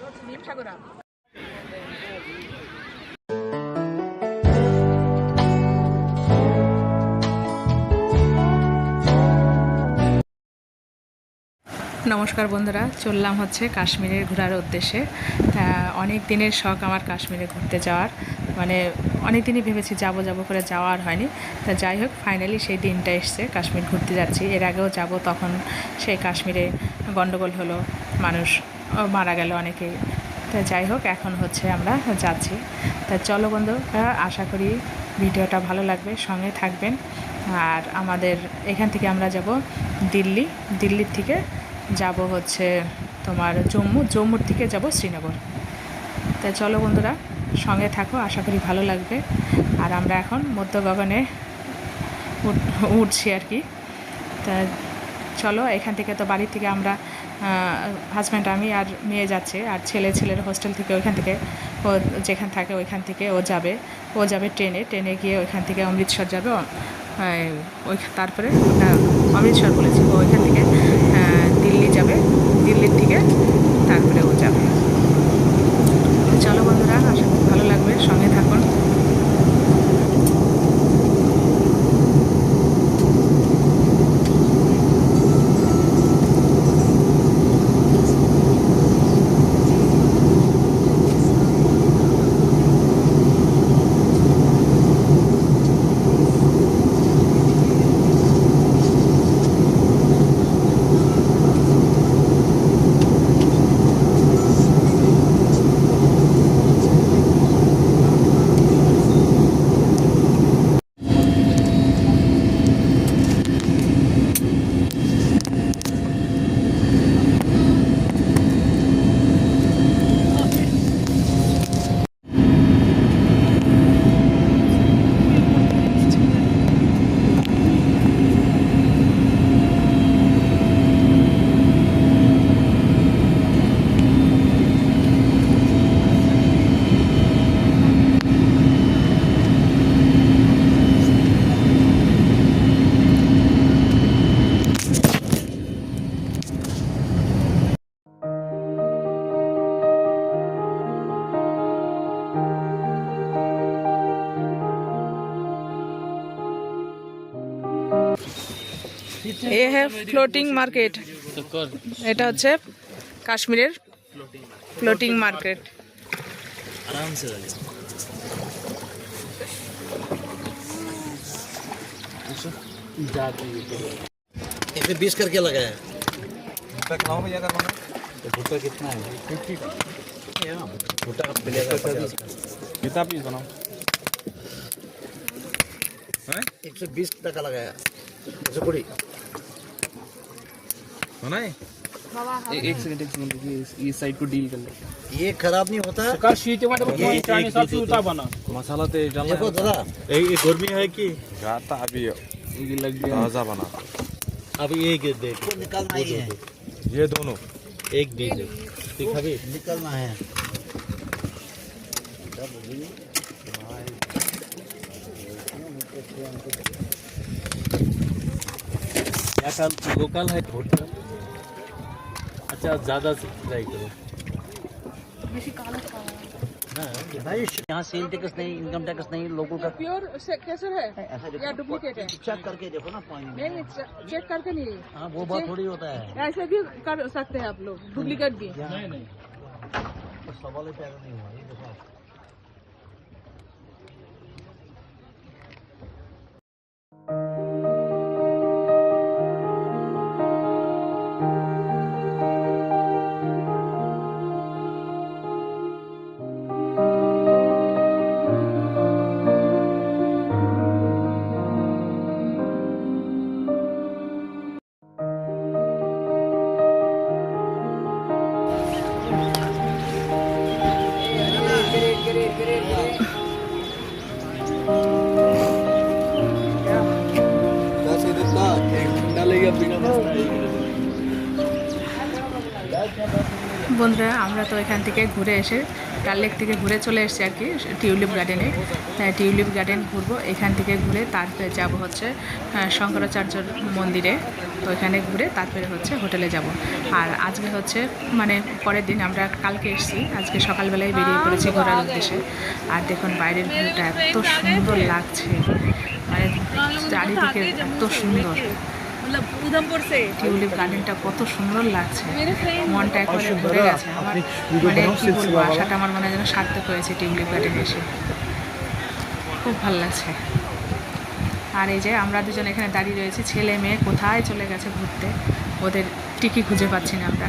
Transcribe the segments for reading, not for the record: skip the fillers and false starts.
নমস্কার বন্ধুরা, চললাম হচ্ছে কাশ্মীরের ঘোরার উদ্দেশ্যে। অনেক দিনের শখ আমার কাশ্মীরে ঘুরতে যাওয়ার, মানে অনেক দিনই ভেবেছি যাব করে যাওয়া আর হয়নি। তা যাই হোক, ফাইনালি সেই দিনটা এসছে, কাশ্মীর ঘুরতে যাচ্ছি। এর আগেও যাব, তখন সেই কাশ্মীরে গণ্ডগোল হলো, মানুষ মারা গেল অনেকেই। তা যাই হোক, এখন হচ্ছে আমরা যাচ্ছি। তা চলো বন্ধুরা, আশা করি ভিডিওটা ভালো লাগবে, সঙ্গে থাকবেন। আর আমাদের এখান থেকে আমরা যাব দিল্লির থেকে যাব হচ্ছে তোমার জম্মুর থেকে যাব শ্রীনগর। তাই চলো বন্ধুরা, সঙ্গে থাকো, আশা করি ভালো লাগবে। আর আমরা এখন মধ্য গগনে উঠছি আর কি। তা চলো, এখান থেকে তো বাড়ি থেকে আমরা হাজব্যান্ড, আমি আর মেয়ে যাচ্ছে, আর ছেলের হোস্টেল থেকে ওইখান থেকে ও যেখানে থাকে ওইখান থেকে ও যাবে ট্রেনে গিয়ে ওইখান থেকে অমৃতসর যাবে। তারপরে অমৃতসর বলেছি, ও ওইখান থেকে দিল্লি যাবে, দিল্লির থেকে তারপরে ও যাবে। চলো বন্ধুরা, আশা করি ভালো লাগবে, সঙ্গে থাকুন। এ হ্যাঁ ফ্লোটিং মার্কেট, এটা হচ্ছে কাশ্মীরের ফ্লোটিং মার্কেট। आराम से इसमें 20 करके लगाया है। भुट्टा कितना है? 50 का। भुट्टा का मिलेगा 50 का। कितना पीस बनाओ? 120 टका लगाया। 120 होना है। एक सेकंड ये साइड को डील कर ले। ये खराब नहीं होता। मसाला तो डालना। देखो दादा, ये गर्मी है कि गाता अभी ये लग गया ताजा बना। अब एक दे वो निकालना ही है। ये दोनों एक दे दे दिखा भी निकलना है। लोकल है भुट्टा। अच्छा, ज्यादा ट्राई करो। भाई यहाँ सेल टैक्स नहीं, इनकम टैक्स नहीं, लोगों का प्योर कैसे है ऐसा या डुप्लीकेट है? चेक करके देखो ना पॉइंट। नहीं, चेक करके नहीं, हाँ वो बात थोड़ी होता है। ऐसे भी कर सकते हैं आप लोग, डुप्लीकेट भी। नहीं तो सवाल ही पैदा नहीं हुआ। ये देखो বন্ধুরা, আমরা তো এখান থেকে ঘুরে এসে ডাল লেক থেকে ঘুরে চলে এসেছি আর কি টিউলিপ গার্ডেনে। তাই টিউলিপ গার্ডেন ঘুরবো, এখান থেকে ঘুরে তারপরে যাব হচ্ছে শঙ্করাচার্য মন্দিরে। তো ওইখানে ঘুরে তারপরে হচ্ছে হোটেলে যাব। আর আজকে হচ্ছে মানে পরের দিন, আমরা কালকে এসেছি, আজকে সকালবেলায় বেরিয়ে পড়েছি ঘোরার উদ্দেশ্যে। আর দেখুন বাইরের ভিউটা এত সুন্দর লাগছে, মানে চারিদিকে এত সুন্দর, টিউলিপ গার্ডেনটা কত সুন্দর লাগছে, মনটা একেবারে ভরে গেছে আমার। মানে কী বলবো, আশাটা আমার মনে হয় যেন সার্থক হয়েছে টিউলিপ গার্ডেনে এসে, খুব ভালো লাগছে। আর এই যে আমরা দুজন এখানে দাঁড়িয়ে রয়েছি, ছেলে মেয়ে কোথায় চলে গেছে ঘুরতে, ওদের টিকি খুঁজে পাচ্ছি না আমরা।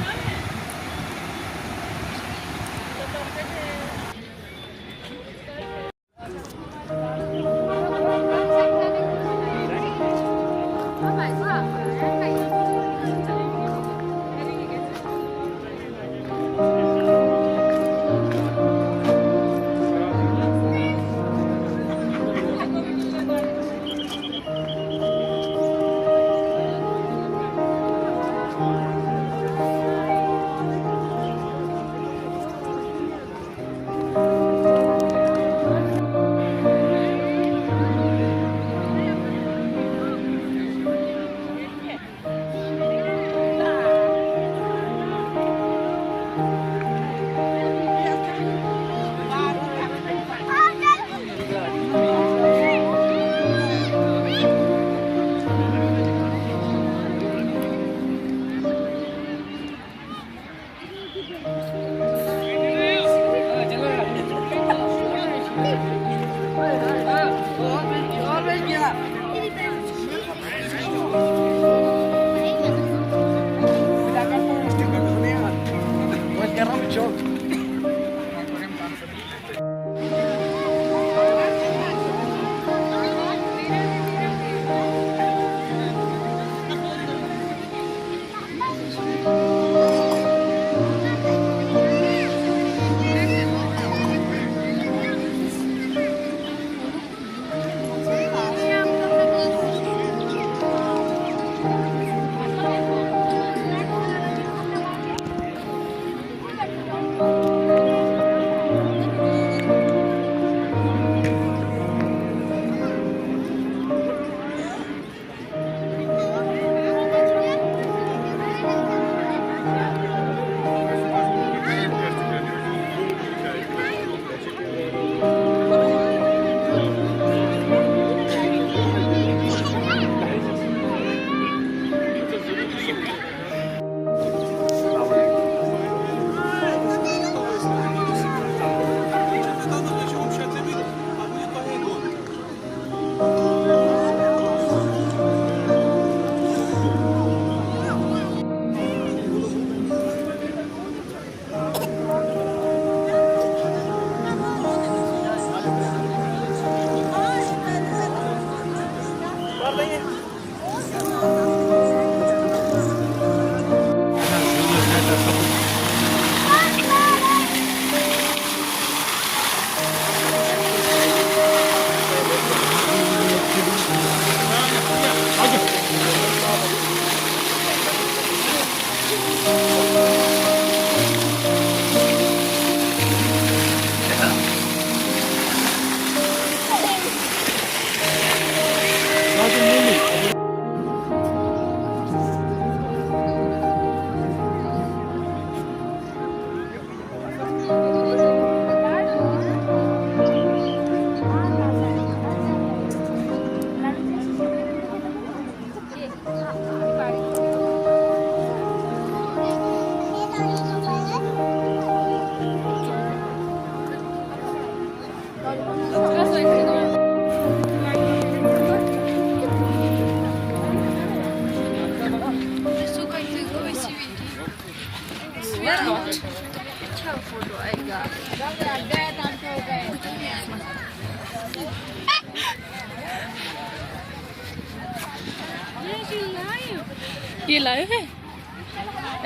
ये लाइव है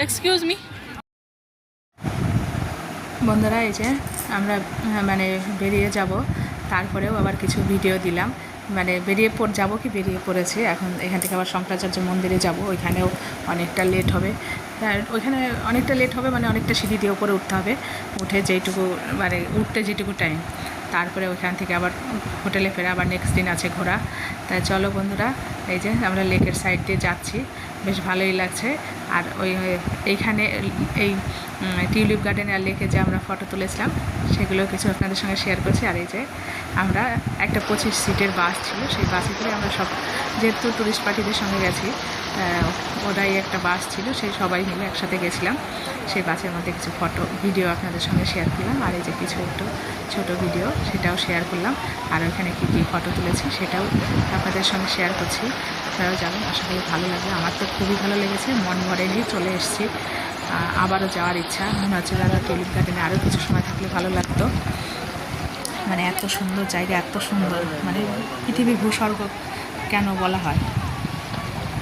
एक्सक्यूज मी বন্ধুরা এই যে আমরা মানে বেরিয়ে যাব, তারপরেও আবার কিছু ভিডিও দিলাম মানে যাবো কি বেরিয়ে পড়েছি। এখন এখান থেকে আবার শঙ্করাচার্য মন্দিরে যাব, ওইখানেও অনেকটা লেট হবে। আর ওইখানে অনেকটা লেট হবে মানে অনেকটা সিঁড়ি দিয়ে উপরে উঠতে হবে, উঠে যেইটুকু মানে উঠতে যেটুকু টাইম, তারপরে ওইখান থেকে আবার হোটেলে ফেরা, আবার নেক্সট দিন আছে ঘোরা। তাই চলো বন্ধুরা, এই যে আমরা লেকের সাইড দিয়ে যাচ্ছি, বেশ ভালোই লাগছে। আর এইখানে এই টিউলিপ গার্ডেনে আর লেকে যে আমরা ফটো তুলেছিলাম সেগুলো কিছু আপনাদের সঙ্গে শেয়ার করছি। আর এই যে আমরা একটা 25 সিটের বাস ছিল, সেই বাসে করে আমরা সব, যেহেতু টুরিস্ট পার্টিদের সঙ্গে গেছি, ওটাই একটা বাস ছিল, সেই সবাই মিলে একসাথে গেছিলাম। সেই বাসের মধ্যে কিছু ফটো ভিডিও আপনাদের সঙ্গে শেয়ার করলাম। আর এই যে কিছু একটু ছোটো ভিডিও, সেটাও শেয়ার করলাম। আর ওইখানে কী কী ফটো তুলেছি সেটাও আপনাদের সঙ্গে শেয়ার করছি। আপনারাও যাবেন, আশা করি ভালো লাগবে। আমার তো খুবই ভালো লেগেছে, মন ভরে নিয়ে চলে এসেছি। আবারও যাওয়ার ইচ্ছা, মনে হচ্ছে দাদা টিউলিপ গার্ডেনে আরও কিছু সময় থাকলে ভালো লাগতো। মানে এত সুন্দর জায়গা, এত সুন্দর, মানে পৃথিবীর ভূস্বর্গ কেন বলা হয়,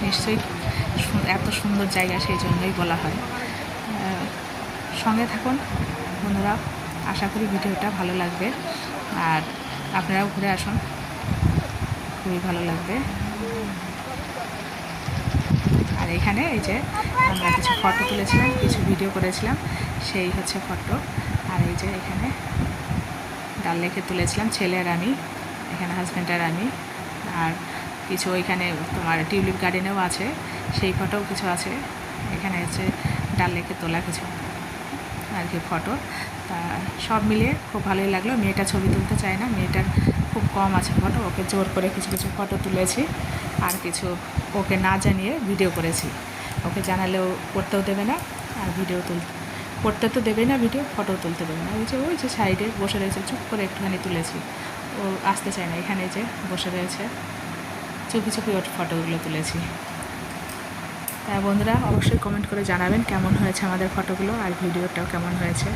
নিশ্চয়ই এত সুন্দর জায়গা সেই জন্যই বলা হয়। সঙ্গে থাকুন বন্ধুরা, আশা করি ভিডিওটা ভালো লাগবে। আর আপনারাও ঘুরে আসুন, খুবই ভালো লাগবে। আর এখানে এই যে আমরা কিছু ফটো তুলেছিলাম, কিছু ভিডিও করেছিলাম, সেই হচ্ছে ফটো। আর এই যে এখানে ডাল লেকে তুলেছিলাম, ছেলে আর আমি, এখানে হাজব্যান্ড আর আমি। আর কিছু ওইখানে তোমার টিউলিপ গার্ডেনেও আছে, সেই ফটোও কিছু আছে। এখানে হচ্ছে ডাল লেকে তোলা কিছু আর কি ফটো। তা সব মিলিয়ে খুব ভালোই লাগলো। মেয়েটা ছবি তুলতে চায় না, মেয়েটার খুব কম আছে ফটো, ওকে জোর করে কিছু কিছু ফটো তুলেছি। আর কিছু ওকে না জানিয়ে ভিডিও করেছি, ওকে জানালেও করতেও দেবে না, আর ভিডিও করতে তো দেবে না, ভিডিও ফটো তুলতে দেবে না। ওই যে সাইডে বসে রয়েছে, চুপ করে একটুখানি তুলেছি, ও আসতে চায় না। এখানে যে বসে রয়েছে, চুপি চুপি ওর ফটোগুলো তুলেছি। বন্ধুরা অবশ্যই কমেন্ট করে জানাবেন কেমন হয়েছে আমাদের ফটোগুলো, আর ভিডিওটাও কেমন হয়েছে।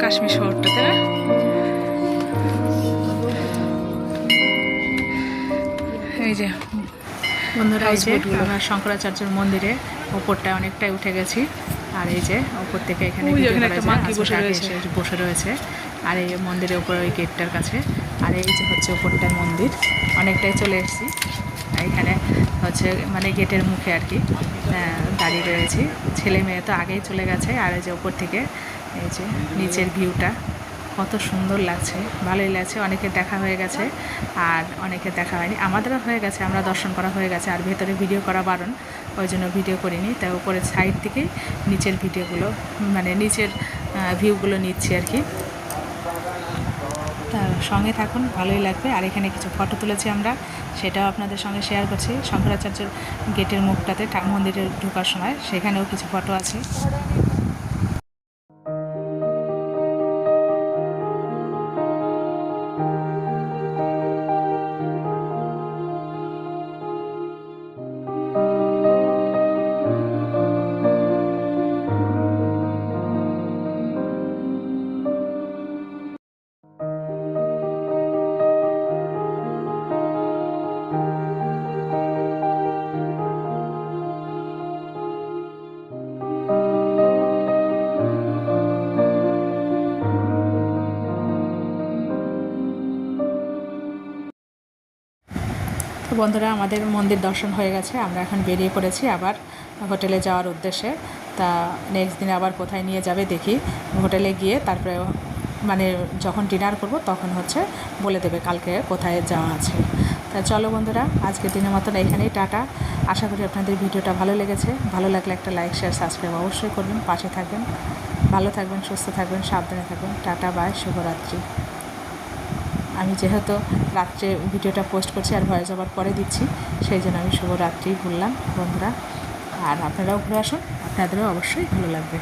কাশ্মীর শহরটাতে না, এই যে বন্ধুরা, এই যে আমরা শঙ্করাচার্যের মন্দিরে ওপরটা অনেকটাই উঠে গেছি। আর এই যে ওপর থেকে এখানে বসে রয়েছে। আর এই মন্দিরের উপরে ওই গেটটার কাছে। আর এই যে হচ্ছে ওপরটার মন্দির, অনেকটাই চলে এসেছি। এখানে হচ্ছে মানে গেটের মুখে আর কি দাঁড়িয়ে রয়েছি। ছেলে মেয়ে তো আগেই চলে গেছে। আর এই যে ওপর থেকে এই যে নিচের ভিউটা কত সুন্দর লাগছে, ভালোই লাগছে। অনেকের দেখা হয়ে গেছে আর অনেকের দেখা হয়নি, আমাদেরও হয়ে গেছে, আমরা দর্শন করা হয়ে গেছে। আর ভেতরে ভিডিও করা বারণ, ওই জন্য ভিডিও করিনি। তাই উপরের সাইড থেকেই নিচের ভিডিওগুলো মানে নিচের ভিউগুলো নিচ্ছি আর কি। তা সঙ্গে থাকুন, ভালোই লাগবে। আর এখানে কিছু ফটো তুলেছি আমরা, সেটাও আপনাদের সঙ্গে শেয়ার করছি। শঙ্করাচার্যের গেটের মুখটাতে মন্দিরে ঢোকার সময় সেখানেও কিছু ফটো আছে। তো বন্ধুরা, আমাদের মন্দির দর্শন হয়ে গেছে, আমরা এখন বেরিয়ে পড়েছি আবার হোটেলে যাওয়ার উদ্দেশ্যে। তা নেক্সট দিন আবার কোথায় নিয়ে যাবে দেখি। হোটেলে গিয়ে তারপরে মানে যখন ডিনার করব তখন হচ্ছে বলে দেবে কালকে কোথায় যাওয়া আছে। তা চলো বন্ধুরা, আজকের দিনের মতন এখানেই টাটা। আশা করি আপনাদের ভিডিওটা ভালো লেগেছে। ভালো লাগলে একটা লাইক, শেয়ার, সাবস্ক্রাইব অবশ্যই করবেন, পাশে থাকবেন। ভালো থাকবেন, সুস্থ থাকবেন, সাবধানে থাকবেন। টাটা, বাই, শুভরাত্রি। আমি যেহেতু রাত্রে ভিডিওটা পোস্ট করছি আর ভয়েস ওভার পরে দিচ্ছি, সেই জন্য আমি শুভরাত্রি বললাম বন্ধুরা। আর আপনারাও ঘুরে আসুন, আপনাদেরও অবশ্যই ভালো লাগবে।